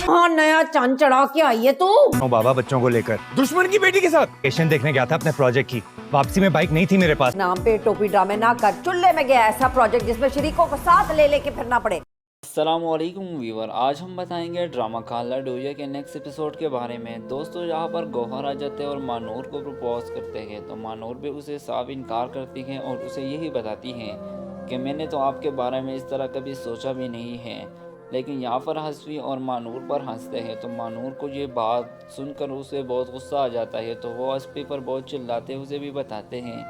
हाँ नया चांद चढ़ा के आई है तू। बाबा बच्चों को लेकर दुश्मन की बेटी के साथ पेशेंट देखने गया था अपने प्रोजेक्ट की। वापसी में बाइक नहीं थी मेरे पास। नाम पे टोपी ड्रामे ना कर, चुल्ले में गया ऐसा प्रोजेक्ट जिसमें शरीकों को साथ ले लेके फिरना पड़े। अस्सलामुअलैकुम व्यूवर, आज हम बताएंगे ड्रामा खाला डोया के नेक्स्ट एपिसोड के बारे में। दोस्तों, यहाँ पर गौहर आ जाते हैं और मानूर को प्रपोज करते हैं तो मानूर भी उसे साफ इनकार करती हैं और उसे यही बताती हैं कि मैंने तो आपके बारे में इस तरह कभी सोचा भी नहीं है। लेकिन यहाँ पर हसवी और मानूर पर हंसते हैं तो मानूर को ये बात सुनकर उसे बहुत गुस्सा आ जाता है तो वो हसवी पर बहुत चिल्लाते उसे भी बताते हैं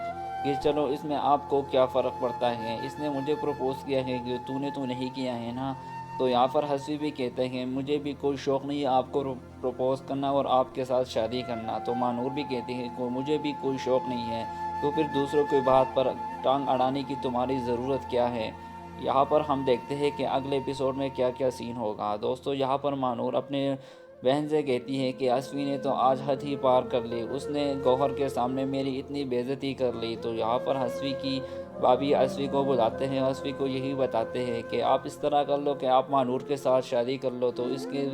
कि चलो इसमें आपको क्या फ़र्क पड़ता है, इसने मुझे प्रपोज़ किया है कि तूने तो नहीं किया है ना। तो यहाँ पर हंसी भी कहते हैं मुझे भी कोई शौक़ नहीं है आपको प्रपोज़ करना और आपके साथ शादी करना। तो मानूर भी कहते हैं कि मुझे भी कोई शौक़ नहीं है, तो फिर दूसरों की बात पर टांग अड़ाने की तुम्हारी ज़रूरत क्या है। यहाँ पर हम देखते हैं कि अगले एपिसोड में क्या क्या सीन होगा। दोस्तों, यहाँ पर मानूर अपने बहन से कहती है कि अश्वी ने तो आज हद ही पार कर ली, उसने गौहर के सामने मेरी इतनी बेइज्जती कर ली। तो यहाँ पर अश्वी की भाभी अश्वी को बुलाते हैं, अश्वी को यही बताते हैं कि आप इस तरह कर लो कि आप मानूर के साथ शादी कर लो, तो इसके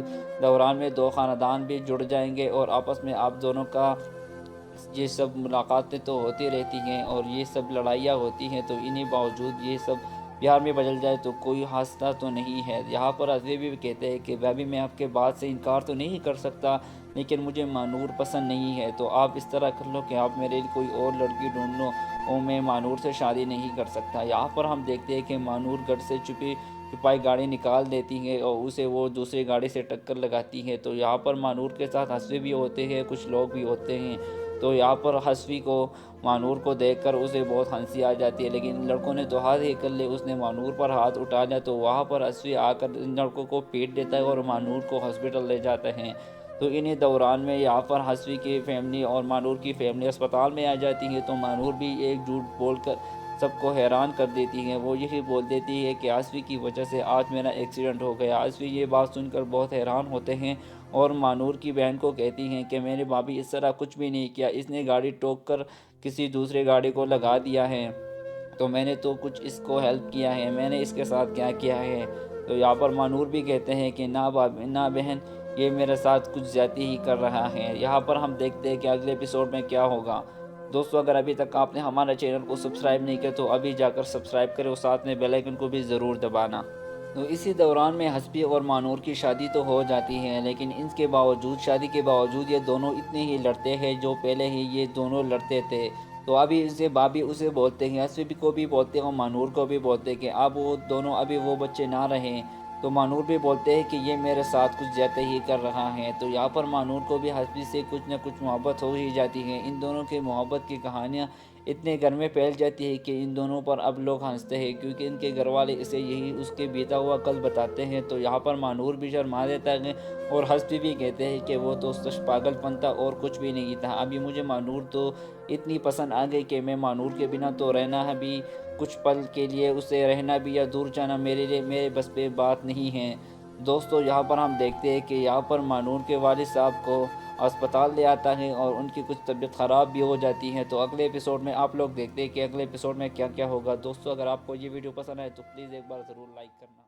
दौरान में दो ख़ानदान भी जुड़ जाएंगे और आपस में आप दोनों का ये सब मुलाकातें तो होती रहती हैं और ये सब लड़ाइयाँ होती हैं। तो इन्हीं बावजूद ये सब प्यार में बदल जाए तो कोई हादसा तो नहीं है। यहाँ पर अजय भी कहते हैं कि भाभी मैं आपके बात से इनकार तो नहीं कर सकता, लेकिन मुझे मानूर पसंद नहीं है, तो आप इस तरह कर लो कि आप मेरे लिए कोई और लड़की ढूंढ लो और मैं मानूर से शादी नहीं कर सकता। यहाँ पर हम देखते हैं कि मानूर घर से छुपाई गाड़ी निकाल देती है और उसे वो दूसरी गाड़ी से टक्कर लगाती है। तो यहाँ पर मानूर के साथ हंसवे भी होते हैं, कुछ लोग भी होते हैं। तो यहाँ पर हसवी को मानूर को देखकर उसे बहुत हंसी आ जाती है, लेकिन लड़कों ने तो हाथ ही कर ले, उसने मानूर पर हाथ उठा लिया। तो वहाँ पर हसवी आकर इन लड़कों को पीट देता है और मानूर को हॉस्पिटल ले जाते हैं। तो इन्हीं दौरान में यहाँ पर हसवी की फैमिली और मानूर की फैमिली अस्पताल में आ जाती है। तो मानूर भी एक झूठ बोलकर सबको हैरान कर देती है। वो यही बोल देती है कि हसवी की वजह से आज मेरा एक्सीडेंट हो गया। हसवी ये बात सुनकर बहुत हैरान होते हैं और मानूर की बहन को कहती हैं कि मेरी भाभी इस तरह कुछ भी नहीं किया, इसने गाड़ी ठोक कर किसी दूसरे गाड़ी को लगा दिया है, तो मैंने तो कुछ इसको हेल्प किया है, मैंने इसके साथ क्या किया है। तो यहाँ पर मानूर भी कहते हैं कि ना भाभी ना बहन, ये मेरे साथ कुछ ज़्यादती ही कर रहा है। यहाँ पर हम देखते हैं कि अगले एपिसोड में क्या होगा। दोस्तों, अगर अभी तक आपने हमारे चैनल को सब्सक्राइब नहीं किया तो अभी जाकर सब्सक्राइब करें और साथ में बेल आइकन को भी ज़रूर दबाना। तो इसी दौरान में हसबी और मानूर की शादी तो हो जाती है, लेकिन इसके बावजूद शादी के बावजूद ये दोनों इतने ही लड़ते हैं जो पहले ही ये दोनों लड़ते थे। तो अभी इनसे भाभी उसे बोलते हैं, हसबी को भी बोलते हैं और मानूर को भी बोलते हैं कि अब वो दोनों अभी वो बच्चे ना रहें। तो मानूर भी बोलते हैं कि ये मेरे साथ कुछ ज़्यादा ही कर रहा है। तो यहाँ पर मानूर को भी हसबी से कुछ न कुछ मोहब्बत हो ही जाती है। इन दोनों की मोहब्बत की कहानियाँ इतने घर में फैल जाती है कि इन दोनों पर अब लोग हंसते हैं, क्योंकि इनके घर वाले इसे यही उसके बीता हुआ कल बताते हैं। तो यहाँ पर मानूर भी शर्मा देता है और हंसते भी कहते हैं कि वो तो सच पागलपन था और कुछ भी नहीं था। अभी मुझे मानूर तो इतनी पसंद आ गई कि मैं मानूर के बिना तो रहना है भी, कुछ पल के लिए उसे रहना भी या दूर जाना मेरे लिए मेरे बस पे बात नहीं है। दोस्तों, यहाँ पर हम देखते हैं कि यहाँ पर मानूर के वालिद साहब को अस्पताल ले आता है और उनकी कुछ तबीयत ख़राब भी हो जाती है। तो अगले एपिसोड में आप लोग देखते हैं कि अगले एपिसोड में क्या क्या होगा। दोस्तों, अगर आपको ये वीडियो पसंद आए तो प्लीज़ एक बार ज़रूर लाइक करना।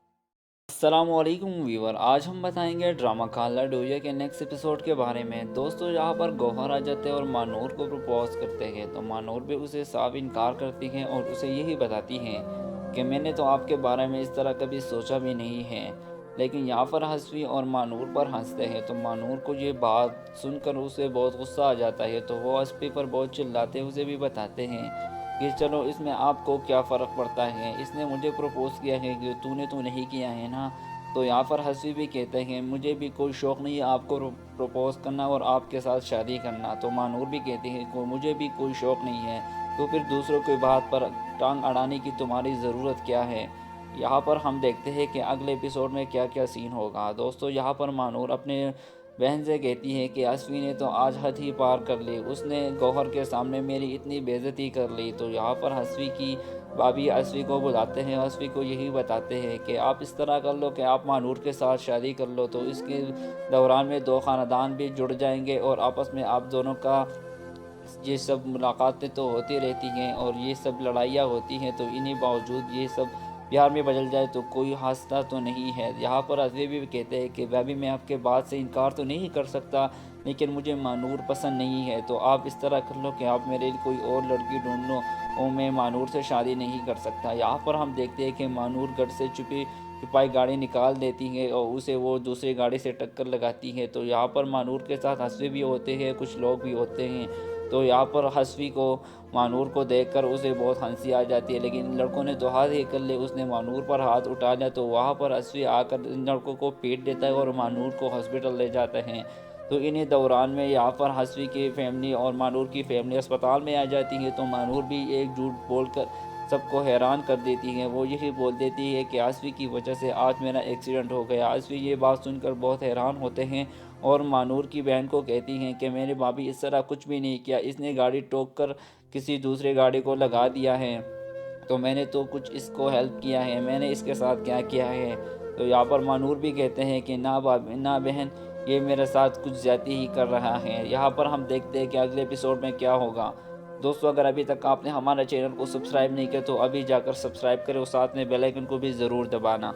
अस्सलामुअलैकुम व्यूवर, आज हम बताएंगे ड्रामा खाला डोया के नेक्स्ट एपिसोड के बारे में। दोस्तों, यहाँ पर गौहर आ जाते हैं और मानूर को प्रपोज करते हैं तो मानूर भी उसे साफ इनकार करती हैं और उसे यही बताती हैं कि मैंने तो आपके बारे में इस तरह कभी सोचा भी नहीं है। लेकिन यहाँ पर हसवी और मानूर पर हंसते हैं तो मानूर को ये बात सुनकर उसे बहुत गुस्सा आ जाता है। तो वो हसवी पर बहुत चिल्लाते उसे भी बताते हैं कि चलो इसमें आपको क्या फ़र्क पड़ता है, इसने मुझे प्रपोज़ किया है कि तूने तो नहीं किया है ना। तो यहाँ पर हंसी भी कहते हैं मुझे भी कोई शौक़ नहीं है आपको प्रपोज़ करना और आपके साथ शादी करना। तो मानूर भी कहते हैं कि मुझे भी कोई शौक़ नहीं है, तो फिर दूसरों की बात पर टांग अड़ाने की तुम्हारी ज़रूरत क्या है। यहाँ पर हम देखते हैं कि अगले एपिसोड में क्या क्या सीन होगा। दोस्तों, यहाँ पर मानूर अपने बहन से कहती है कि अश्वी ने तो आज हद ही पार कर ली, उसने गौहर के सामने मेरी इतनी बेइज्जती कर ली। तो यहाँ पर हसवी की भाभी अश्वी को बुलाते हैं, अश्वी को यही बताते हैं कि आप इस तरह कर लो कि आप मानूर के साथ शादी कर लो, तो इसके दौरान में दो ख़ानदान भी जुड़ जाएंगे और आपस में आप दोनों का ये सब मुलाकातें तो होती रहती हैं और ये सब लड़ाइयाँ होती हैं। तो इन्हीं बावजूद ये सब बिहार में बदल जाए तो कोई हादसा तो नहीं है। यहाँ पर हसवी भी कहते हैं कि भाभी मैं आपके बात से इनकार तो नहीं कर सकता, लेकिन मुझे मानूर पसंद नहीं है, तो आप इस तरह कर लो कि आप मेरे लिए कोई और लड़की ढूंढ लो और मैं मानूर से शादी नहीं कर सकता। यहाँ पर हम देखते हैं कि मानूर घर से छुपाई गाड़ी निकाल देती है और उसे वो दूसरी गाड़ी से टक्कर लगाती है। तो यहाँ पर मानूर के साथ हसवी भी होते हैं, कुछ लोग भी होते हैं। तो यहाँ पर हसवी को मानूर को देखकर उसे बहुत हंसी आ जाती है, लेकिन इन लड़कों ने तो हाथ ही कर ले, उसने मानूर पर हाथ उठा लिया। तो वहाँ पर हसवी आकर इन लड़कों को पीट देता है और मानूर को हॉस्पिटल ले जाते हैं। तो इन्हीं दौरान में यहाँ पर हसवी की फैमिली और मानूर की फैमिली अस्पताल में आ जाती है। तो मानूर भी एक झूठ बोलकर सबको हैरान कर देती है। वो यही बोल देती है कि हसवी की वजह से आज मेरा एक्सीडेंट हो गया। हसवी ये बात सुनकर बहुत हैरान होते हैं और मानूर की बहन को कहती हैं कि मेरे भाभी इस तरह कुछ भी नहीं किया, इसने गाड़ी ठोक कर किसी दूसरे गाड़ी को लगा दिया है, तो मैंने तो कुछ इसको हेल्प किया है, मैंने इसके साथ क्या किया है। तो यहाँ पर मानूर भी कहते हैं कि ना भाभी ना बहन, ये मेरे साथ कुछ ज्यादती ही कर रहा है। यहाँ पर हम देखते हैं कि अगले एपिसोड में क्या होगा। दोस्तों अगर अभी तक आपने हमारे चैनल को सब्सक्राइब नहीं किया तो अभी जाकर सब्सक्राइब करें और साथ में बेल आइकन को भी ज़रूर दबाना।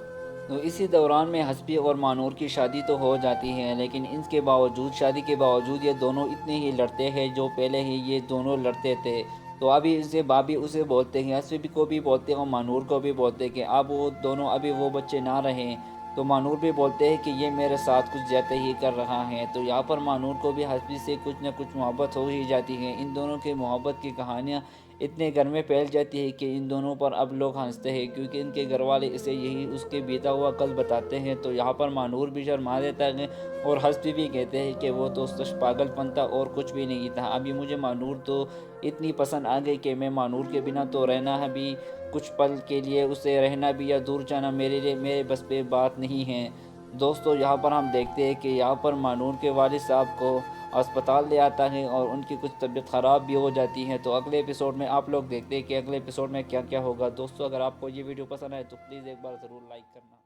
तो इसी दौरान में हसबी और मानूर की शादी तो हो जाती है, लेकिन इसके बावजूद शादी के बावजूद ये दोनों इतने ही लड़ते हैं जो पहले ही ये दोनों लड़ते थे। तो अभी इसे भाभी उसे बोलते हैं, हसबी को भी बोलते हैं और मानूर को भी बोलते हैं कि अब वो दोनों अभी वो बच्चे ना रहें। तो मानूर भी बोलते हैं कि ये मेरे साथ कुछ ज्यादा ही कर रहा है। तो यहाँ पर मानूर को भी हसबी से कुछ न कुछ मोहब्बत हो ही जाती है। इन दोनों की मोहब्बत की कहानियाँ इतने घर में फैल जाती है कि इन दोनों पर अब लोग हंसते हैं, क्योंकि इनके घर वाले इसे यही उसके बीता हुआ कल बताते हैं। तो यहाँ पर मानूर भी शर्मा देता है और हसबी भी कहते हैं कि वो तो सच पागलपन था और कुछ भी नहीं था। अभी मुझे मानूर तो इतनी पसंद आ गई कि मैं मानूर के बिना तो रहना है भी, कुछ पल के लिए उसे रहना भी या दूर जाना मेरे लिए मेरे बस पे बात नहीं है। दोस्तों यहाँ पर हम देखते हैं कि यहाँ पर मानूर के वालिद साहब को अस्पताल ले आता है और उनकी कुछ तबीयत ख़राब भी हो जाती है। तो अगले एपिसोड में आप लोग देखते हैं कि अगले एपिसोड में क्या क्या होगा। दोस्तों अगर आपको ये वीडियो पसंद आए तो प्लीज़ एक बार ज़रूर लाइक करना।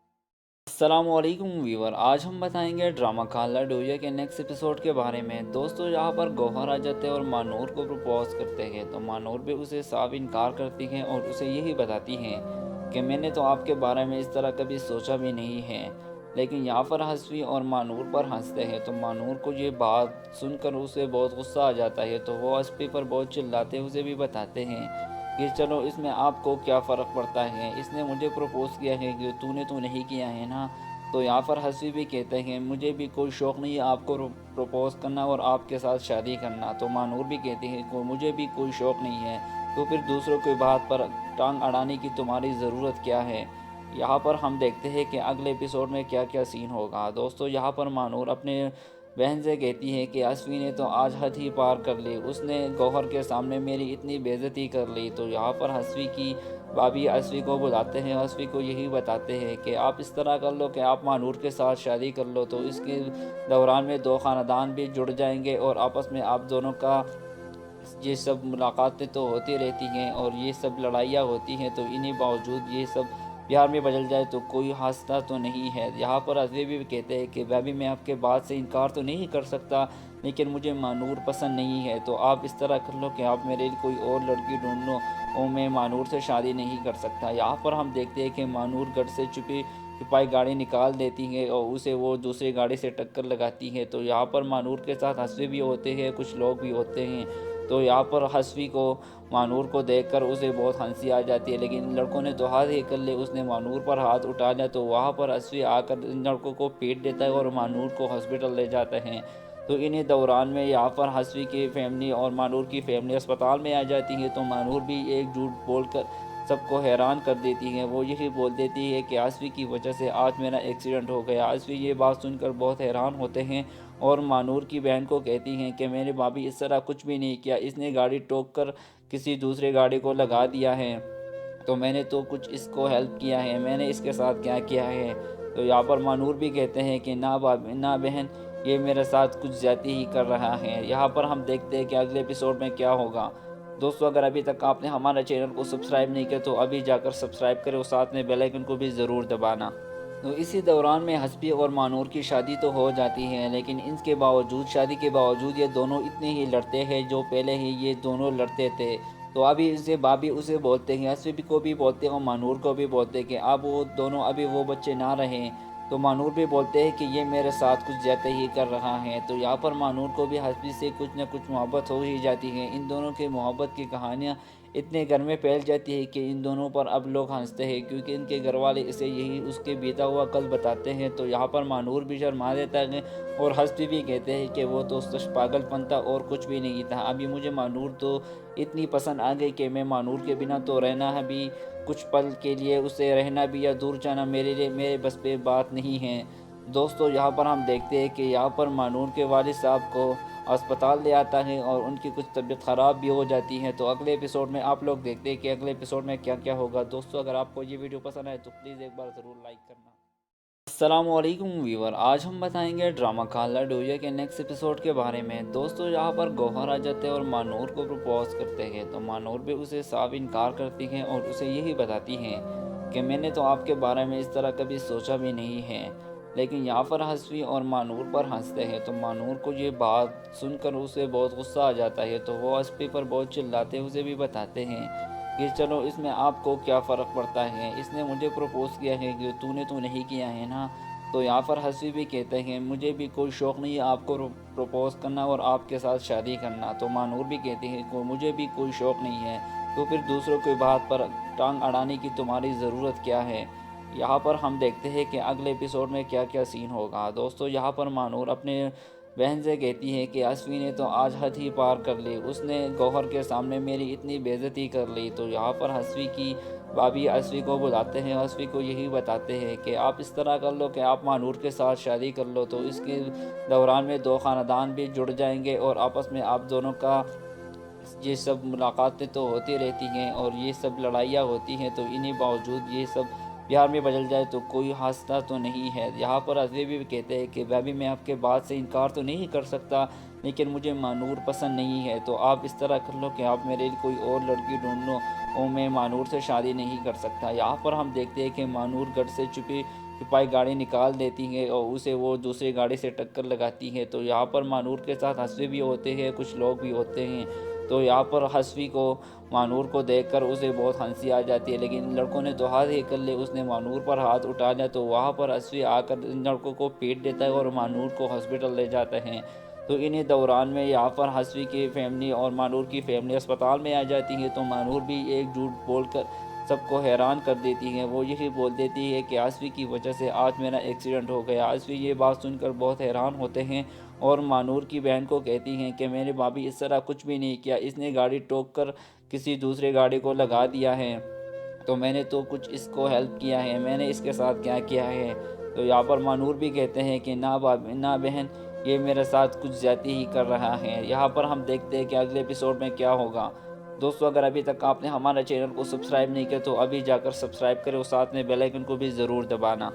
अस्सलामुअलैकुम व्यूवर, आज हम बताएंगे ड्रामा खाला डोरिया के नेक्स्ट एपिसोड के बारे में। दोस्तों यहाँ पर गौहर आ जाते हैं और मानूर को प्रपोज करते हैं। तो मानूर भी उसे साफ इनकार करती हैं और उसे यही बताती हैं कि मैंने तो आपके बारे में इस तरह कभी सोचा भी नहीं है। लेकिन यहाँ पर हसवी और मानूर पर हंसते हैं। तो मानूर को ये बात सुनकर उसे बहुत गुस्सा आ जाता है। तो वो हसवी पर बहुत चिल्लाते हैं, उसे भी बताते हैं कि चलो इसमें आपको क्या फ़र्क पड़ता है, इसने मुझे प्रपोज़ किया है कि तूने तो नहीं किया है ना। तो यहाँ पर हसवी भी कहते हैं मुझे भी कोई शौक़ नहीं है आपको प्रपोज़ करना और आपके साथ शादी करना। तो मानूर भी कहते हैं कि मुझे भी कोई शौक़ नहीं है, तो फिर दूसरों की बात पर टांग अड़ाने की तुम्हारी ज़रूरत क्या है। यहाँ पर हम देखते हैं कि अगले एपिसोड में क्या क्या सीन होगा। दोस्तों यहाँ पर मानूर अपने बहन से कहती है कि हसवी ने तो आज हद ही पार कर ली, उसने गौहर के सामने मेरी इतनी बेइज्जती कर ली। तो यहाँ पर हसवी की भाभी हसवी को बुलाते हैं, हसवी को यही बताते हैं कि आप इस तरह कर लो कि आप मानूर के साथ शादी कर लो। तो इसके दौरान में दो ख़ानदान भी जुड़ जाएंगे और आपस में आप दोनों का ये सब मुलाकातें तो होती रहती हैं और ये सब लड़ाइयाँ होती हैं। तो इन्हीं बावजूद ये सब बिहार में बदल जाए तो कोई हादसा तो नहीं है। यहाँ पर हसवी भी कहते हैं कि भाभी मैं आपके बात से इनकार तो नहीं कर सकता, लेकिन मुझे मानूर पसंद नहीं है, तो आप इस तरह कर लो कि आप मेरे लिए कोई और लड़की ढूंढ लो और मैं मानूर से शादी नहीं कर सकता। यहाँ पर हम देखते हैं कि मानूर घर से छुपाई गाड़ी निकाल देती है और उसे वो दूसरी गाड़ी से टक्कर लगाती है। तो यहाँ पर मानूर के साथ हसवी भी होते हैं, कुछ लोग भी होते हैं। तो यहाँ पर हसवी को मानूर को देखकर उसे बहुत हंसी आ जाती है, लेकिन इन लड़कों ने तो हाथ ही कर ले, उसने मानूर पर हाथ उठा लिया। तो वहाँ पर हसवी आकर इन लड़कों को पीट देता है और मानूर को हॉस्पिटल ले जाते हैं। तो इन्हीं दौरान में यहाँ पर हसवी की फैमिली और मानूर की फैमिली अस्पताल में आ जाती है। तो मानूर भी एक झूठ बोलकर सबको हैरान कर देती है। वो यही बोल देती है कि हसवी की वजह से आज मेरा एक्सीडेंट हो गया। हसवी ये बात सुनकर बहुत हैरान होते हैं और मानूर की बहन को कहती हैं कि मेरे भाभी इस तरह कुछ भी नहीं किया, इसने गाड़ी ठोक कर किसी दूसरे गाड़ी को लगा दिया है, तो मैंने तो कुछ इसको हेल्प किया है, मैंने इसके साथ क्या किया है। तो यहाँ पर मानूर भी कहते हैं कि ना भाभी ना बहन, ये मेरे साथ कुछ ज्यादती ही कर रहा है। यहाँ पर हम देखते हैं कि अगले एपिसोड में क्या होगा। दोस्तों अगर अभी तक आपने हमारे चैनल को सब्सक्राइब नहीं किया तो अभी जाकर सब्सक्राइब करें और साथ में बेल आइकन को भी ज़रूर दबाना। तो इसी दौरान में हसबी और मानूर की शादी तो हो जाती है, लेकिन इसके बावजूद शादी के बावजूद ये दोनों इतने ही लड़ते हैं जो पहले ही ये दोनों लड़ते थे। तो अभी इसे भाभी उसे बोलते हैं, हस्बी को भी बोलते हैं और मानूर को भी बोलते हैं कि अब वो दोनों अभी वो बच्चे ना रहें। तो मानूर भी बोलते हैं कि ये मेरे साथ कुछ ज़्यादा ही कर रहा है। तो यहाँ पर मानूर को भी हस्बी से कुछ न कुछ मोहब्बत हो ही जाती है। इन दोनों की मोहब्बत की कहानियाँ इतने घर में फैल जाती है कि इन दोनों पर अब लोग हंसते हैं, क्योंकि इनके घर वाले इसे यही उसके बीता हुआ कल बताते हैं। तो यहाँ पर मानूर भी शर्मा देता है और हस्बी भी कहते हैं कि वो तो सच पागलपन था और कुछ भी नहीं था। अभी मुझे मानूर तो इतनी पसंद आ गई कि मैं मानूर के बिना तो रहना है भी कुछ पल के लिए, उसे रहना भी या दूर जाना मेरे लिए मेरे बस पे बात नहीं है। दोस्तों यहाँ पर हम देखते हैं कि यहाँ पर मानूर के वालिद साहब को अस्पताल ले आता है और उनकी कुछ तबीयत ख़राब भी हो जाती है। तो अगले एपिसोड में आप लोग देखते हैं कि अगले एपिसोड में क्या क्या होगा। दोस्तों अगर आपको ये वीडियो पसंद आए तो प्लीज़ एक बार ज़रूर लाइक करना। अस्सलामुअलैकुम व्यूवर, आज हम बताएंगे ड्रामा खाला डोरिया के नेक्स्ट एपिसोड के बारे में। दोस्तों यहाँ पर गौहर आ जाते हैं और मानूर को प्रपोज करते हैं। तो मानूर भी उसे साफ इनकार करती हैं और उसे यही बताती हैं कि मैंने तो आपके बारे में इस तरह कभी सोचा भी नहीं है। लेकिन यहाँ पर हस्बी और मानूर पर हंसते हैं। तो मानूर को ये बात सुनकर उसे बहुत गुस्सा आ जाता है। तो वो हस्बी पर बहुत चिल्लाते हैं, उसे भी बताते हैं कि चलो इसमें आपको क्या फ़र्क पड़ता है, इसने मुझे प्रपोज़ किया है कि तूने तो नहीं किया है ना। तो यहाँ पर हस्बी भी कहते हैं मुझे भी कोई शौक़ नहीं है आपको प्रपोज़ करना और आपके साथ शादी करना। तो मानूर भी कहते हैं कि मुझे भी कोई शौक़ नहीं है, तो फिर दूसरों की बात पर टांग अड़ाने की तुम्हारी ज़रूरत क्या है। यहाँ पर हम देखते हैं कि अगले एपिसोड में क्या क्या सीन होगा। दोस्तों यहाँ पर मानूर अपने बहन से कहती है कि अश्वी ने तो आज हद ही पार कर ली, उसने गौहर के सामने मेरी इतनी बेइज्जती कर ली। तो यहाँ पर हस्वी की भाभी अश्वी को बुलाते हैं, अश्वी को यही बताते हैं कि आप इस तरह कर लो कि आप मानूर के साथ शादी कर लो। तो इसके दौरान में दो ख़ानदान भी जुड़ जाएंगे और आपस में आप दोनों का ये सब मुलाकातें तो होती रहती हैं और ये सब लड़ाइयाँ होती हैं। तो इन्हीं बावजूद ये सब प्यार में बदल जाए तो कोई हादसा तो नहीं है। यहाँ पर अजय भी कहते हैं कि भाभी मैं आपके बात से इनकार तो नहीं कर सकता, लेकिन मुझे मानूर पसंद नहीं है। तो आप इस तरह कर लो कि आप मेरे लिए कोई और लड़की ढूंढ लो और मैं मानूर से शादी नहीं कर सकता। यहाँ पर हम देखते हैं कि मानूर घर से छुपाई गाड़ी निकाल देती है और उसे वो दूसरी गाड़ी से टक्कर लगाती है। तो यहाँ पर मानूर के साथ हंसवे भी होते हैं, कुछ लोग भी होते हैं। तो यहाँ पर हस्वी को मानूर को देखकर उसे बहुत हंसी आ जाती है, लेकिन इन लड़कों ने तो हाथ ही कर ले, उसने मानूर पर हाथ उठा लिया। तो वहाँ पर हस्वी आकर इन लड़कों को पीट देता है और मानूर को हॉस्पिटल ले जाते हैं। तो इन्हीं दौरान में यहाँ पर हस्वी की फैमिली और मानूर की फैमिली अस्पताल में आ जाती है। तो मानूर भी एक झूठ बोलकर सबको हैरान कर देती है। वो यही बोल देती है कि हस्वी की वजह से आज मेरा एक्सीडेंट हो गया। हस्वी ये बात सुनकर बहुत हैरान होते हैं और मानूर की बहन को कहती हैं कि मेरी भाभी इस तरह कुछ भी नहीं किया, इसने गाड़ी ठोक कर किसी दूसरे गाड़ी को लगा दिया है, तो मैंने तो कुछ इसको हेल्प किया है, मैंने इसके साथ क्या किया है। तो यहाँ पर मानूर भी कहते हैं कि ना भाभी ना बहन, ये मेरे साथ कुछ ज़्यादती ही कर रहा है। यहाँ पर हम देखते हैं कि अगले एपिसोड में क्या होगा। दोस्तों अगर अभी तक आपने हमारे चैनल को सब्सक्राइब नहीं किया तो अभी जाकर सब्सक्राइब करें और साथ में बेल आइकन को भी ज़रूर दबाना।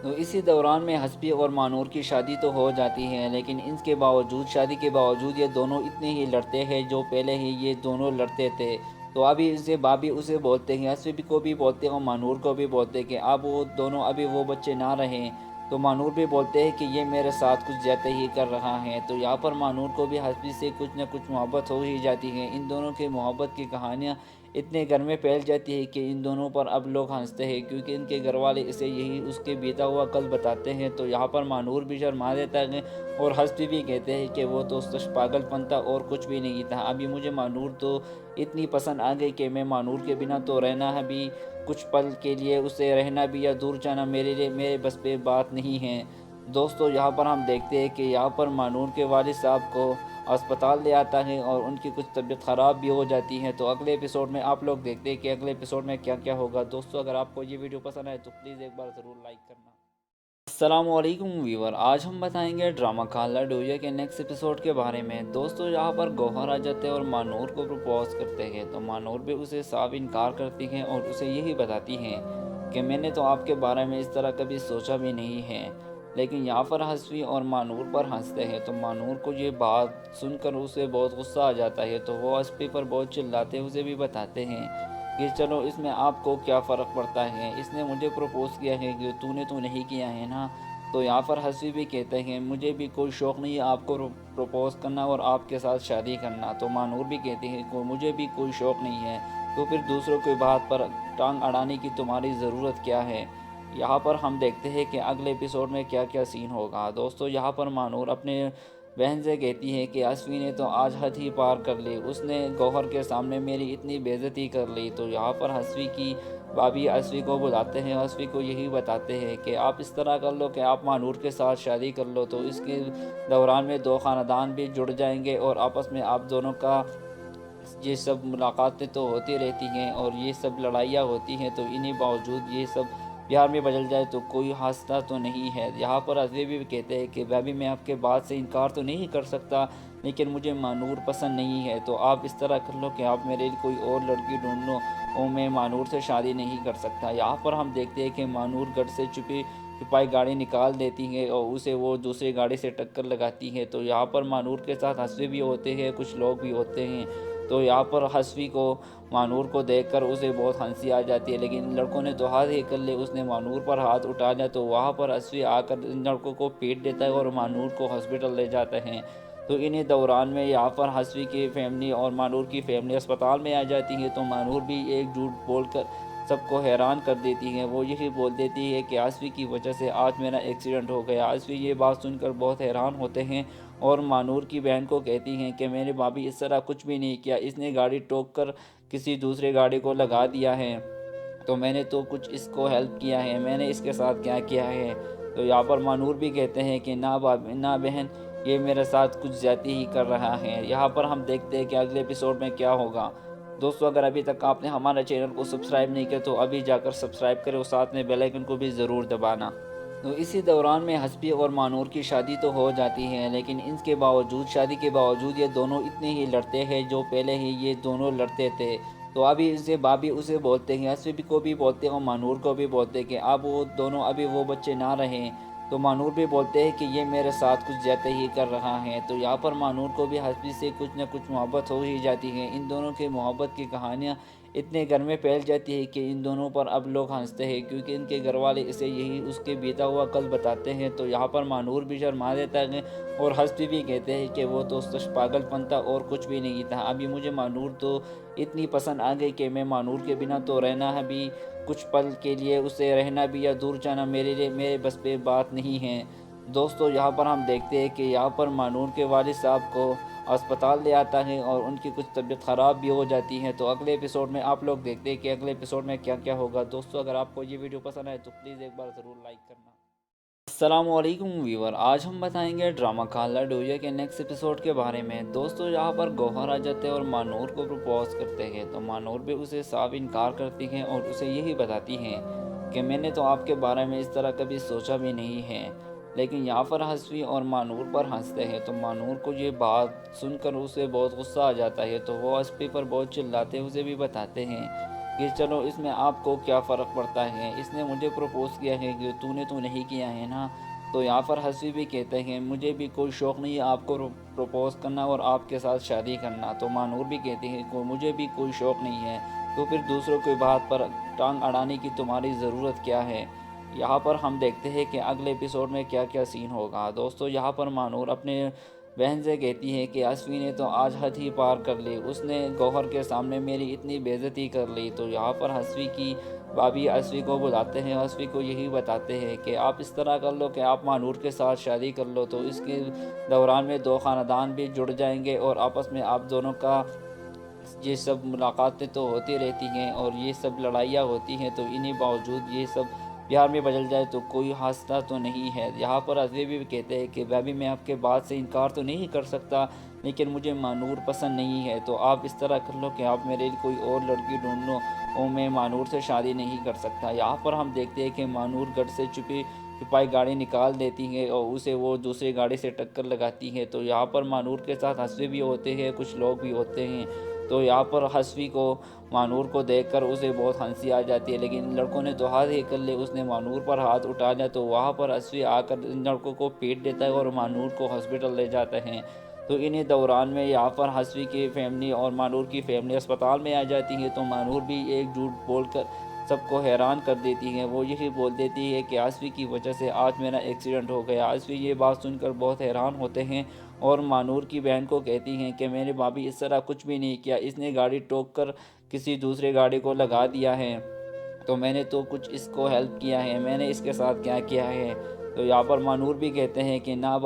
तो इसी दौरान में हस्बी और मानूर की शादी तो हो जाती है, लेकिन इसके बावजूद शादी के बावजूद ये दोनों इतने ही लड़ते हैं जो पहले ही ये दोनों लड़ते थे। तो अभी इसे भाभी उसे बोलते हैं, हस्बी को भी बोलते हैं और मानूर को भी बोलते हैं कि अब वो दोनों अभी वो बच्चे ना रहें। तो मानूर भी बोलते हैं कि ये मेरे साथ कुछ ज़्यादा ही कर रहा है। तो यहाँ पर मानूर को भी हस्बी से कुछ न कुछ मोहब्बत हो ही जाती है। इन दोनों की मोहब्बत की कहानियाँ इतने घर में फैल जाती है कि इन दोनों पर अब लोग हंसते हैं, क्योंकि इनके घर वाले इसे यही उसके बीता हुआ कल बताते हैं। तो यहाँ पर मानूर भी शर्मा देता है और हस्बी भी कहते हैं कि वो तो सच पागलपन था और कुछ भी नहीं था। अभी मुझे मानूर तो इतनी पसंद आ गई कि मैं मानूर के बिना तो रहना है भी कुछ पल के लिए, उसे रहना भी या दूर जाना मेरे लिए मेरे बस पे बात नहीं है। दोस्तों यहाँ पर हम देखते हैं कि यहाँ पर मानूर के वालिद साहब को अस्पताल ले आता है और उनकी कुछ तबीयत ख़राब भी हो जाती है। तो अगले एपिसोड में आप लोग देखते हैं कि अगले एपिसोड में क्या क्या होगा। दोस्तों अगर आपको ये वीडियो पसंद आए तो प्लीज़ एक बार ज़रूर लाइक करना। अस्सलामुअलैकुम व्यूवर, आज हम बताएंगे ड्रामा खाला डोरिया के नेक्स्ट एपिसोड के बारे में। दोस्तों यहाँ पर गौहर आ जाते हैं और मानूर को प्रपोज करते हैं। तो मानूर भी उसे साफ इनकार करती हैं और उसे यही बताती हैं कि मैंने तो आपके बारे में इस तरह कभी सोचा भी नहीं है। लेकिन यहाँ पर हस्वी और मानूर पर हंसते हैं। तो मानूर को ये बात सुनकर उसे बहुत गुस्सा आ जाता है। तो वो हस्वी पर बहुत चिल्लाते हैं, उसे भी बताते हैं कि चलो इसमें आपको क्या फ़र्क पड़ता है, इसने मुझे प्रपोज़ किया है कि तूने तो नहीं किया है ना। تو یہاں پر حسبی بھی کہتے ہیں مجھے بھی کوئی شوق نہیں ہے آپ کو پروپوز کرنا اور آپ کے ساتھ شادی کرنا. تو مانور بھی کہتے ہیں کہ مجھے بھی کوئی شوق نہیں ہے, تو پھر دوسروں کی بات پر ٹانگ اڑانے کی تمہاری ضرورت کیا ہے. یہاں پر ہم دیکھتے ہیں کہ اگلے ایپیسوڈ میں کیا کیا سین ہوگا. دوستو یہاں پر مانور اپنے بہن سے کہتی ہے کہ اسوی نے تو آج حد ہی پار کر لی, اس نے گوہر کے سامنے میری اتنی بے عزتی کر لی. تو یہاں پر اسوی کی بھابھی اسوی کو بلاتے ہیں, اسوی کو یہی بتاتے ہیں کہ آپ اس طرح کر لو کہ آپ مانور کے ساتھ شادی کر لو, تو اس کے دوران میں دو خاندان بھی جڑ جائیں گے اور آپس میں آپ دونوں کا یہ سب ملاقاتیں تو ہوتی رہتی ہیں اور یہ سب لڑائیاں ہوتی ہیں, تو انہیں باوجود یہ سب پیار میں بدل جائے تو کوئی حادثہ تو نہیں ہے. یہاں پر اسوی بھی کہتے ہیں کہ بھابھی میں آپ کے بات سے انکار تو نہیں کر سکتا, لیکن مجھے مانور پسند نہیں ہے, تو آپ اس طرح کر لو کہ آپ میرے لیے کوئی اور لڑکی ڈھونڈ لو, اور میں مانور سے شادی نہیں کر سکتا. یہاں پر ہم دیکھتے ہیں کہ مانور گھر سے چھپائی گاڑی نکال دیتی ہے اور اسے وہ دوسری گاڑی سے ٹکر لگاتی ہے. تو یہاں پر مانور کے ساتھ اسوی بھی ہوتے ہیں, کچھ لوگ بھی ہوتے ہیں. تو یہاں پر اسوی کو مانور کو دیکھ کر اسے بہت ہنسی آ جاتی ہے, لیکن ان لڑکوں نے تو ہاتھ ہی کر لے, اس نے مانور پر ہاتھ اٹھا لیا. تو وہاں پر اسوی آ کر ان لڑکوں کو پیٹ دیتا ہے اور مانور کو ہاسپٹل لے جاتے ہیں. تو انہیں دوران میں یہاں پر اسوی کی فیملی اور مانور کی فیملی اسپتال میں آ جاتی ہے. تو مانور بھی ایک جھوٹ بول کر سب کو حیران کر دیتی ہے. وہ یہی بول دیتی ہے کہ اسوی کی وجہ سے آج میرا ایکسیڈنٹ ہو گیا. اسوی یہ بات سن کر بہت حیران ہوتے ہیں اور مانور کی بہن کو کہتی ہیں کہ میرے بھابھی اس طرح کچھ بھی نہیں کیا, اس نے گاڑی ٹوک کر کسی دوسرے گاڑی کو لگا دیا ہے, تو میں نے تو کچھ اس کو ہیلپ کیا ہے, میں نے اس کے ساتھ کیا کیا ہے. تو یہاں پر مانور بھی کہتے ہیں کہ نہ بہن, یہ میرے ساتھ کچھ زیادتی ہی کر رہا ہے. یہاں پر ہم دیکھتے ہیں کہ اگلے ایپیسوڈ میں کیا ہوگا. دوستو اگر ابھی تک آپ نے ہمارے چینل کو سبسکرائب نہیں کیا تو ابھی جا کر سبسکرائب کریں اور ساتھ میں بیل آئیکن کو بھی ضرور دبانا. تو اسی دوران میں حسبی اور مانور کی شادی تو ہو جاتی ہے, لیکن ان کے باوجود شادی کے باوجود یہ دونوں اتنے ہی لڑتے ہیں جو پہلے ہی یہ دونوں لڑتے تھے. تو ابھی اسے بھابھی اسے بولتے ہیں, حسبی کو بھی بولتے ہیں اور مانور کو بھی بولتے ہیں کہ اب وہ دونوں ابھی وہ بچے نہ رہیں. تو مانور بھی بولتے ہیں کہ یہ میرے ساتھ کچھ زیادہ ہی کر رہا ہے. تو یہاں پر مانور کو بھی حسبی سے کچھ نہ کچھ محبت ہو ہی جاتی ہے. ان دونوں کے محبت کی کہانیاں اتنے گھر میں پھیل جاتی ہے کہ ان دونوں پر اب لوگ ہنستے ہیں, کیونکہ ان کے گھر والے اسے یہی اس کے بیتا ہوا کل بتاتے ہیں. تو یہاں پر مانور بھی شرما دیتا ہے اور حسبی بھی کہتے ہیں کہ وہ تو سچ پاگل پن تھا اور کچھ بھی نہیں تھا. ابھی مجھے مانور تو اتنی پسند آ گئی کہ میں مانور کے بنا تو رہنا ہے بھی کچھ پل کے لیے, اسے رہنا بھی یا دور جانا میرے بس پہ بات نہیں ہے. دوستو یہاں پر ہم دیکھتے ہیں کہ یہاں پر مانور کے والد صاحب کو اسپتال لے آتا ہے اور ان کی کچھ طبیعت خراب بھی ہو جاتی ہے. تو اگلے ایپیسوڈ میں آپ لوگ دیکھتے ہیں کہ اگلے ایپیسوڈ میں کیا کیا ہوگا. دوستو اگر آپ کو یہ ویڈیو پسند آئے تو پلیز ایک بار ضرور لائک کرنا. السلام علیکم ویور, آج ہم بتائیں گے ڈرامہ کالا ڈویا کے نیکسٹ ایپیسوڈ کے بارے میں. دوستو یہاں پر گوہر آ جاتے ہیں اور مانور کو پروپوز کرتے ہیں. تو مانور بھی اسے صاف انکار کرتی ہیں اور اسے یہی بتاتی ہیں کہ میں نے تو آپ کے بارے میں اس طرح کبھی سوچا بھی نہیں ہے. لیکن یہاں پر حسبی اور مانور پر ہنستے ہیں. تو مانور کو یہ بات سن کر اسے بہت غصہ آ جاتا ہے. تو وہ حسبی پر بہت چلاتے ہیں, اسے بھی بتاتے ہیں کہ چلو اس میں آپ کو کیا فرق پڑتا ہے, اس نے مجھے پروپوز کیا ہے کہ تو نہیں کیا ہے نا. تو یہاں پر حسبی بھی کہتے ہیں مجھے بھی کوئی شوق نہیں ہے آپ کو پروپوز کرنا اور آپ کے ساتھ شادی کرنا. تو مانور بھی کہتے ہیں کہ مجھے بھی کوئی شوق نہیں ہے, تو پھر دوسروں کی بات پر ٹانگ اڑانے کی تمہاری ضرورت کیا ہے. یہاں پر ہم دیکھتے ہیں کہ اگلے ایپیسوڈ میں کیا کیا سین ہوگا. دوستو یہاں پر مانور اپنے بہن سے کہتی ہے کہ اسوی نے تو آج حد ہی پار کر لی, اس نے گوہر کے سامنے میری اتنی بے عزتی کر لی. تو یہاں پر اسوی کی بھابھی اسوی کو بلاتے ہیں, اسوی کو یہی بتاتے ہیں کہ آپ اس طرح کر لو کہ آپ مانور کے ساتھ شادی کر لو, تو اس کے دوران میں دو خاندان بھی جڑ جائیں گے اور آپس میں آپ دونوں کا یہ سب ملاقاتیں تو ہوتی رہتی ہیں اور یہ سب لڑائیاں ہوتی ہیں, تو انہیں باوجود یہ سب پیار میں بدل جائے تو کوئی حادثہ تو نہیں ہے. یہاں پر اسوی بھی کہتے ہیں کہ بھابھی میں آپ کے بات سے انکار تو نہیں کر سکتا, لیکن مجھے مانور پسند نہیں ہے, تو آپ اس طرح کر لو کہ آپ میرے لیے کوئی اور لڑکی ڈھونڈ لو, اور میں مانور سے شادی نہیں کر سکتا. یہاں پر ہم دیکھتے ہیں کہ مانور گھر سے چھپائی گاڑی نکال دیتی ہے اور اسے وہ دوسری گاڑی سے ٹکر لگاتی ہے. تو یہاں پر مانور کے ساتھ حسبی بھی ہوتے ہیں, کچھ لوگ بھی ہوتے ہیں. تو یہاں پر حسبی کو مانور کو دیکھ کر اسے بہت ہنسی آ جاتی ہے, لیکن ان لڑکوں نے تو ہاتھ ہی کر لے, اس نے مانور پر ہاتھ اٹھا لیا. تو وہاں پر حسبی آ کر ان لڑکوں کو پیٹ دیتا ہے اور مانور کو ہاسپٹل لے جاتے ہیں. تو انہیں دوران میں یہاں پر حسبی کی فیملی اور مانور کی فیملی اسپتال میں آ جاتی ہے. تو مانور بھی ایک جھوٹ بول کر سب کو حیران کر دیتی ہیں۔ وہ یہی بول دیتی ہے کہ آصفی کی وجہ سے آج میرا ایکسیڈنٹ ہو گیا۔ آصفی یہ بات سن کر بہت حیران ہوتے ہیں اور مانور کی بہن کو کہتی ہیں کہ میرے بھابھی اس طرح کچھ بھی نہیں کیا، اس نے گاڑی ٹوک کر کسی دوسرے گاڑی کو لگا دیا ہے، تو میں نے تو کچھ اس کو ہیلپ کیا ہے، میں نے اس کے ساتھ کیا کیا ہے۔ تو یہاں پر مانور بھی کہتے ہیں کہ نہ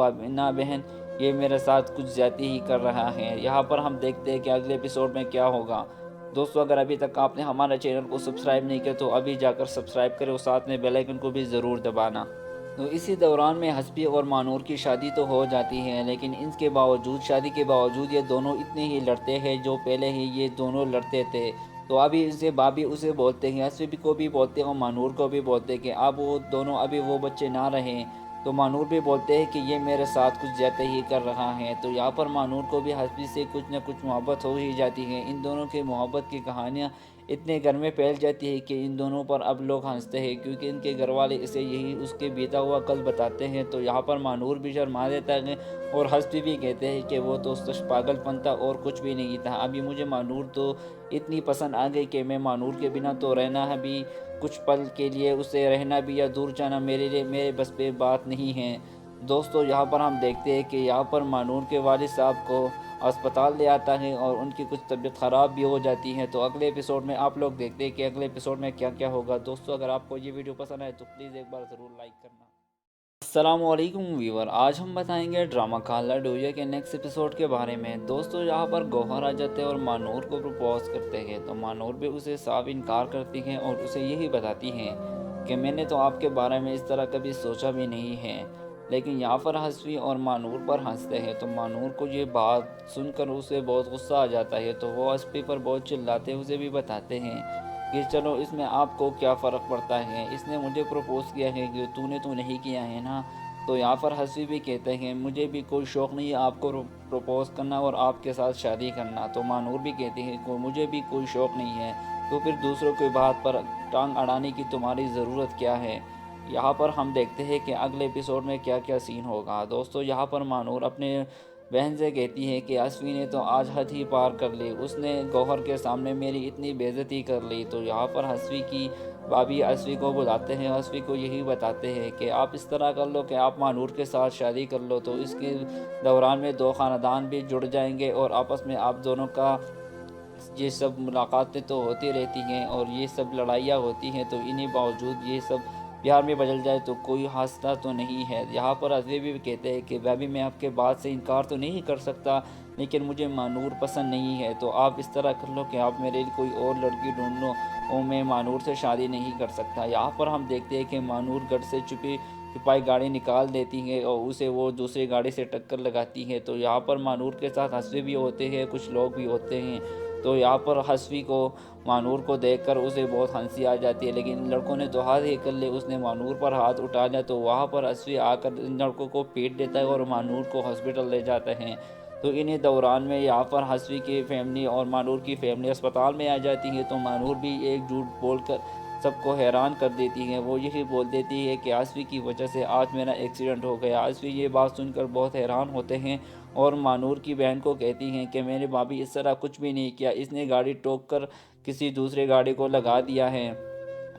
بہن، یہ میرے ساتھ کچھ زیادتی ہی کر رہا ہے۔ یہاں پر ہم دیکھتے ہیں کہ اگلے ایپیسوڈ میں کیا ہوگا۔ دوستو اگر ابھی تک آپ نے ہمارے چینل کو سبسکرائب نہیں کیا تو ابھی جا کر سبسکرائب کریں اور ساتھ میں بیل آئیکن کو بھی ضرور دبانا۔ تو اسی دوران میں حسبی اور مانور کی شادی تو ہو جاتی ہے، لیکن ان کے باوجود، شادی کے باوجود یہ دونوں اتنے ہی لڑتے ہیں جو پہلے ہی یہ دونوں لڑتے تھے۔ تو ابھی اسے بھابھی اسے بولتے ہیں، حسبی کو بھی بولتے ہیں اور مانور کو بھی بولتے ہیں کہ اب وہ دونوں ابھی وہ بچے نہ رہیں۔ تو مانور بھی بولتے ہیں کہ یہ میرے ساتھ کچھ زیادہ ہی کر رہا ہے۔ تو یہاں پر مانور کو بھی حسبی سے کچھ نہ کچھ محبت ہو ہی جاتی ہے۔ ان دونوں کی محبت کی کہانیاں اتنے گھر میں پھیل جاتی ہے کہ ان دونوں پر اب لوگ ہنستے ہیں، کیونکہ ان کے گھر والے اسے یہی اس کے بیتا ہوا کل بتاتے ہیں۔ تو یہاں پر مانور بھی شرما دیتا ہے اور حسبی بھی کہتے ہیں کہ وہ تو سچ پاگل پن تھا اور کچھ بھی نہیں تھا۔ ابھی مجھے مانور تو اتنی پسند آ گئی کہ میں مانور کے بنا تو رہنا ہے بھی، کچھ پل کے لیے اسے رہنا بھی یا دور جانا میرے بس پہ بات نہیں ہے۔ دوستو یہاں پر ہم دیکھتے ہیں کہ یہاں پر مانور کے والد صاحب کو اسپتال لے آتا ہے اور ان کی کچھ طبیعت خراب بھی ہو جاتی ہے۔ تو اگلے ایپیسوڈ میں آپ لوگ دیکھتے ہیں کہ اگلے ایپیسوڈ میں کیا کیا ہوگا۔ دوستو اگر آپ کو یہ ویڈیو پسند آئے تو پلیز ایک بار ضرور لائک کرنا۔ السلام علیکم ویور، آج ہم بتائیں گے ڈرامہ کالا ڈویا کے نیکسٹ ایپیسوڈ کے بارے میں۔ دوستو یہاں پر گوہر آ جاتے ہیں اور مانور کو پرپوز کرتے ہیں، تو مانور بھی اسے صاف انکار کرتی ہیں اور اسے یہی بتاتی ہیں کہ میں نے تو آپ کے بارے میں اس طرح کبھی سوچا بھی نہیں ہے۔ لیکن یہاں پر حسبی اور مانور پر ہنستے ہیں، تو مانور کو یہ بات سن کر اسے بہت غصہ آ جاتا ہے، تو وہ حسبی پر بہت چلاتے ہیں، اسے بھی بتاتے ہیں کہ چلو اس میں آپ کو کیا فرق پڑتا ہے، اس نے مجھے پروپوز کیا ہے کہ تو نہیں کیا ہے نا۔ تو یہاں پر حسبی بھی کہتے ہیں مجھے بھی کوئی شوق نہیں ہے آپ کو پروپوز کرنا اور آپ کے ساتھ شادی کرنا۔ تو مانور بھی کہتے ہیں کہ مجھے بھی کوئی شوق نہیں ہے، تو پھر دوسروں کی بات پر ٹانگ اڑانے کی تمہاری ضرورت کیا ہے۔ یہاں پر ہم دیکھتے ہیں کہ اگلے ایپیسوڈ میں کیا کیا سین ہوگا۔ دوستو یہاں پر مانور اپنے بہن سے کہتی ہے کہ آصفی نے تو آج حد ہی پار کر لی، اس نے گوہر کے سامنے میری اتنی بے عزتی کر لی۔ تو یہاں پر آصفی کی بھابھی آصفی کو بلاتے ہیں، آصفی کو یہی بتاتے ہیں کہ آپ اس طرح کر لو کہ آپ مانور کے ساتھ شادی کر لو، تو اس کے دوران میں دو خاندان بھی جڑ جائیں گے اور آپس میں آپ دونوں کا یہ سب ملاقاتیں تو ہوتی رہتی ہیں اور یہ سب لڑائیاں ہوتی ہیں، تو انہیں باوجود یہ سب پیار میں بدل جائے تو کوئی حادثہ تو نہیں ہے۔ یہاں پر حسبی بھی کہتے ہیں کہ بھابھی میں آپ کے بات سے انکار تو نہیں کر سکتا، لیکن مجھے مانور پسند نہیں ہے، تو آپ اس طرح کر لو کہ آپ میرے لیے کوئی اور لڑکی ڈھونڈ لو اور میں مانور سے شادی نہیں کر سکتا۔ یہاں پر ہم دیکھتے ہیں کہ مانور گھر سے چھپائی گاڑی نکال دیتی ہے اور اسے وہ دوسری گاڑی سے ٹکر لگاتی ہے۔ تو یہاں پر مانور کے ساتھ حسبی بھی ہوتے ہیں، کچھ لوگ بھی ہوتے ہیں۔ تو یہاں پر حسبی کو مانور کو دیکھ کر اسے بہت ہنسی آ جاتی ہے، لیکن ان لڑکوں نے تو ہاتھ ہی کر لے، اس نے مانور پر ہاتھ اٹھا لیا، تو وہاں پر حسبی آ کر ان لڑکوں کو پیٹ دیتا ہے اور مانور کو ہاسپٹل لے جاتے ہیں۔ تو انہیں دوران میں یہاں پر حسبی کی فیملی اور مانور کی فیملی اسپتال میں آ جاتی ہے، تو مانور بھی ایک جھوٹ بول کر سب کو حیران کر دیتی ہے۔ وہ یہی بول دیتی ہے کہ آصفی کی وجہ سے آج میرا ایکسیڈنٹ ہو گیا۔ آصفی یہ بات سن کر بہت حیران ہوتے ہیں اور مانور کی بہن کو کہتی ہیں کہ میرے بھابھی اس طرح کچھ بھی نہیں کیا، اس نے گاڑی ٹوک کر کسی دوسرے گاڑی کو لگا دیا ہے،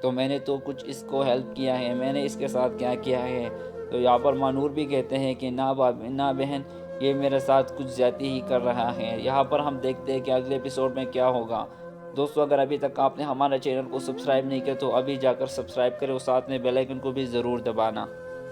تو میں نے تو کچھ اس کو ہیلپ کیا ہے، میں نے اس کے ساتھ کیا کیا ہے۔ تو یہاں پر مانور بھی کہتے ہیں کہ نہ بہن، یہ میرے ساتھ کچھ زیادتی ہی کر رہا ہے۔ یہاں پر ہم دیکھتے ہیں کہ اگلے ایپیسوڈ میں کیا ہوگا۔ دوستو اگر ابھی تک آپ نے ہمارے چینل کو سبسکرائب نہیں کیا تو ابھی جا کر سبسکرائب کریں اور ساتھ میں بیل آئیکن کو بھی ضرور دبانا۔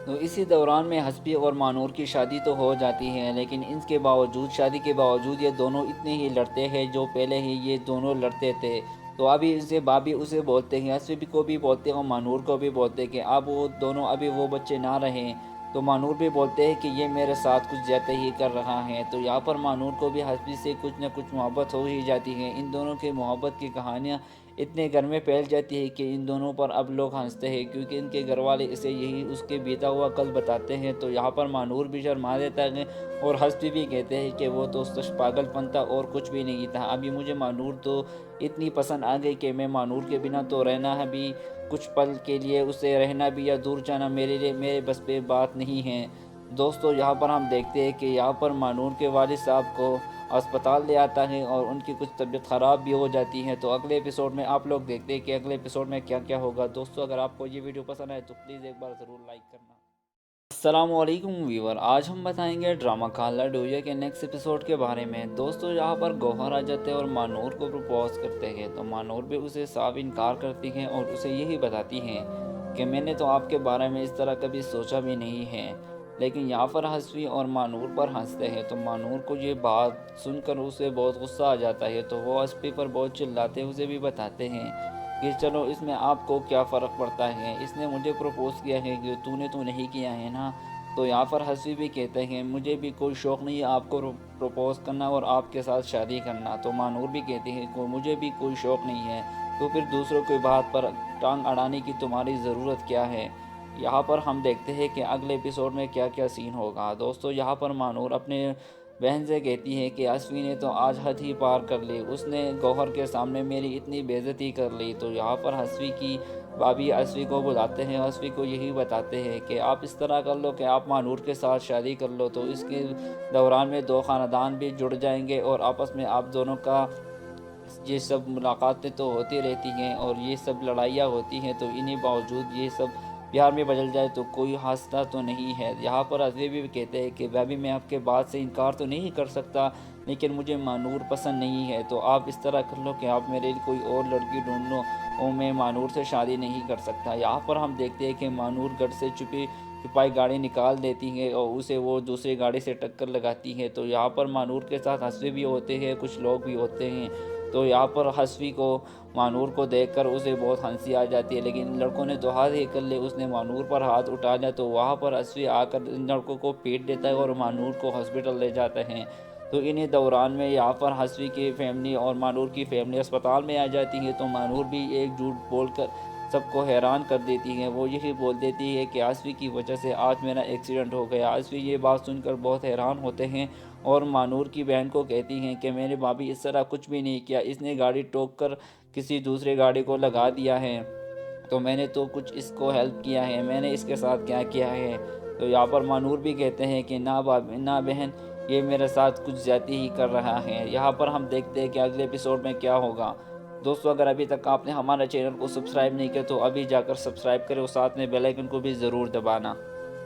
تو اسی دوران میں حسبی اور مانور کی شادی تو ہو جاتی ہے، لیکن ان کے باوجود، شادی کے باوجود یہ دونوں اتنے ہی لڑتے ہیں جو پہلے ہی یہ دونوں لڑتے تھے۔ تو ابھی اسے بھابھی اسے بولتے ہیں، حسبی کو بھی بولتے ہیں اور مانور کو بھی بولتے ہیں کہ اب وہ دونوں ابھی وہ بچے نہ رہیں۔ تو مانور بھی بولتے ہیں کہ یہ میرے ساتھ کچھ زیادہ ہی کر رہا ہے۔ تو یہاں پر مانور کو بھی حسبی سے کچھ نہ کچھ محبت ہو ہی جاتی ہے۔ ان دونوں کی محبت کی کہانیاں اتنے گھر میں پھیل جاتی ہے کہ ان دونوں پر اب لوگ ہنستے ہیں، کیونکہ ان کے گھر والے اسے یہی اس کے بیتا ہوا کل بتاتے ہیں۔ تو یہاں پر مانور بھی شرما دیتا ہے اور حسبی بھی کہتے ہیں کہ وہ تو سچ پاگل پن تھا اور کچھ بھی نہیں تھا۔ ابھی مجھے مانور تو اتنی پسند آ گئی کہ میں مانور کے بنا تو رہنا ہے بھی، کچھ پل کے لیے اسے رہنا بھی یا دور جانا میرے بس پہ بات نہیں ہے۔ دوستو یہاں پر ہم دیکھتے ہیں کہ یہاں پر مانور کے والد صاحب کو اسپتال لے آتا ہے اور ان کی کچھ طبیعت خراب بھی ہو جاتی ہے۔ تو اگلے ایپیسوڈ میں آپ لوگ دیکھتے ہیں کہ اگلے ایپیسوڈ میں کیا کیا ہوگا۔ دوستو اگر آپ کو یہ ویڈیو پسند آئے تو پلیز ایک بار ضرور لائک کرنا۔ السلام علیکم ویور، آج ہم بتائیں گے ڈرامہ کالا ڈویا کے نیکسٹ ایپیسوڈ کے بارے میں۔ دوستو یہاں پر گوہر آ جاتے ہیں اور مانور کو پرپوز کرتے ہیں، تو مانور بھی اسے صاف انکار کرتی ہیں اور اسے یہی بتاتی ہیں کہ میں نے تو آپ کے بارے میں اس طرح کبھی سوچا بھی نہیں ہے۔ لیکن یہاں پر حسفی اور مانور پر ہنستے ہیں، تو مانور کو یہ بات سن کر اسے بہت غصہ آ جاتا ہے، تو وہ حسفی پر بہت چلاتے ہیں، اسے بھی بتاتے ہیں کہ چلو اس میں آپ کو کیا فرق پڑتا ہے، اس نے مجھے پروپوز کیا ہے کہ تو نہیں کیا ہے نا۔ تو یہاں پر حسفی بھی کہتے ہیں مجھے بھی کوئی شوق نہیں ہے آپ کو پروپوز کرنا اور آپ کے ساتھ شادی کرنا۔ تو مانور بھی کہتے ہیں کہ مجھے بھی کوئی شوق نہیں ہے، تو پھر دوسروں کی بات پر ٹانگ اڑانے کی تمہاری ضرورت کیا ہے۔ یہاں پر ہم دیکھتے ہیں کہ اگلے ایپیسوڈ میں کیا کیا سین ہوگا۔ دوستو یہاں پر مانور اپنے بہن سے کہتی ہے کہ حسفی نے تو آج حد ہی پار کر لی، اس نے گوہر کے سامنے میری اتنی بے عزتی کر لی۔ تو یہاں پر حسفی کی بھابھی حسفی کو بلاتے ہیں، حسفی کو یہی بتاتے ہیں کہ آپ اس طرح کر لو کہ آپ مانور کے ساتھ شادی کر لو، تو اس کے دوران میں دو خاندان بھی جڑ جائیں گے اور آپس میں آپ دونوں کا یہ سب ملاقاتیں تو ہوتی رہتی ہیں اور یہ سب لڑائیاں ہوتی ہیں، تو انہیں باوجود یہ سب پیار میں بدل جائے تو کوئی حادثہ تو نہیں ہے۔ یہاں پر حسفی بھی کہتے ہیں کہ بھابھی میں آپ کے بات سے انکار تو نہیں کر سکتا، لیکن مجھے مانور پسند نہیں ہے، تو آپ اس طرح کر لو کہ آپ میرے لیے کوئی اور لڑکی ڈھونڈ لو اور میں مانور سے شادی نہیں کر سکتا۔ یہاں پر ہم دیکھتے ہیں کہ مانور گھر سے چھپائی گاڑی نکال دیتی ہے اور اسے وہ دوسری گاڑی سے ٹکر لگاتی ہے۔ تو یہاں پر مانور کے ساتھ حسفی بھی ہوتے ہیں، کچھ لوگ بھی ہوتے ہیں۔ تو یہاں پر حسفی کو مانور کو دیکھ کر اسے بہت ہنسی آ جاتی ہے، لیکن ان لڑکوں نے تو ہاتھ ہی کر لے، اس نے مانور پر ہاتھ اٹھا لیا، تو وہاں پر حسفی آ کر ان لڑکوں کو پیٹ دیتا ہے اور مانور کو ہاسپٹل لے جاتے ہیں۔ تو انہیں دوران میں یہاں پر حسفی کی فیملی اور مانور کی فیملی اسپتال میں آ جاتی ہے، تو مانور بھی ایک جھوٹ بول کر سب کو حیران کر دیتی ہے۔ وہ یہی بول دیتی ہے کہ حسفی کی وجہ سے آج میرا ایکسیڈنٹ ہو گیا۔ حسفی یہ بات سن کر بہت حیران ہوتے ہیں اور مانور کی بہن کو کہتی ہیں کہ میرے بھابھی اس طرح کچھ بھی نہیں کیا، اس نے گاڑی ٹوک کر کسی دوسرے گاڑی کو لگا دیا ہے، تو میں نے تو کچھ اس کو ہیلپ کیا ہے، میں نے اس کے ساتھ کیا کیا ہے۔ تو یہاں پر مانور بھی کہتے ہیں کہ نہ بہن، یہ میرے ساتھ کچھ زیادتی ہی کر رہا ہے۔ یہاں پر ہم دیکھتے ہیں کہ اگلے ایپیسوڈ میں کیا ہوگا۔ دوستو اگر ابھی تک آپ نے ہمارے چینل کو سبسکرائب نہیں کیا تو ابھی جا کر سبسکرائب کریں اور ساتھ میں بیل آئیکن کو بھی ضرور دبانا۔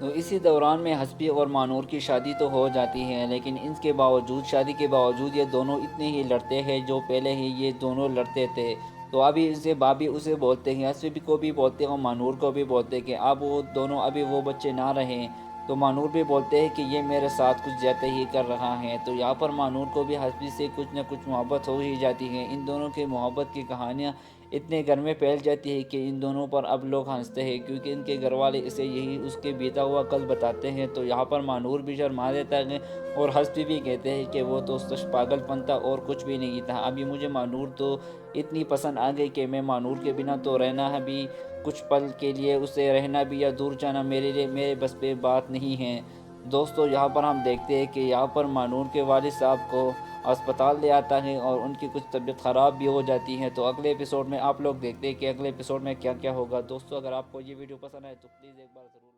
تو اسی دوران میں حسفی اور مانور کی شادی تو ہو جاتی ہے، لیکن ان کے باوجود شادی کے باوجود یہ دونوں اتنے ہی لڑتے ہیں جو پہلے ہی یہ دونوں لڑتے تھے۔ تو ابھی اسے بھابھی اسے بولتے ہیں، حسفی کو بھی بولتے ہیں اور مانور کو بھی بولتے ہیں کہ اب وہ دونوں ابھی وہ بچے نہ رہیں۔ تو مانور بھی بولتے ہیں کہ یہ میرے ساتھ کچھ زیادہ ہی کر رہا ہے۔ تو یہاں پر مانور کو بھی حسفی سے کچھ نہ کچھ محبت ہو ہی جاتی ہے۔ ان دونوں کی محبت کی کہانیاں اتنے گھر میں پھیل جاتی ہے کہ ان دونوں پر اب لوگ ہنستے ہیں، کیونکہ ان کے گھر والے اسے یہی اس کے بیتا ہوا کل بتاتے ہیں۔ تو یہاں پر مانور بھی شرما دیتا ہے اور حسفی بھی کہتے ہیں کہ وہ تو سچ پاگل پن تھا اور کچھ بھی نہیں تھا، ابھی مجھے مانور تو اتنی پسند آ گئی کہ میں مانور کے بنا تو رہنا ہے بھی، کچھ پل کے لیے اسے رہنا بھی یا دور جانا میرے بس پہ بات نہیں ہے۔ دوستو یہاں پر ہم دیکھتے ہیں کہ یہاں پر مانور کے والد صاحب کو اسپتال لے آتا ہے اور ان کی کچھ طبیعت خراب بھی ہو جاتی ہے۔ تو اگلے ایپیسوڈ میں آپ لوگ دیکھتے ہیں کہ اگلے ایپیسوڈ میں کیا کیا ہوگا۔ دوستو اگر آپ کو یہ ویڈیو پسند آئے تو پلیز ایک بار ضرور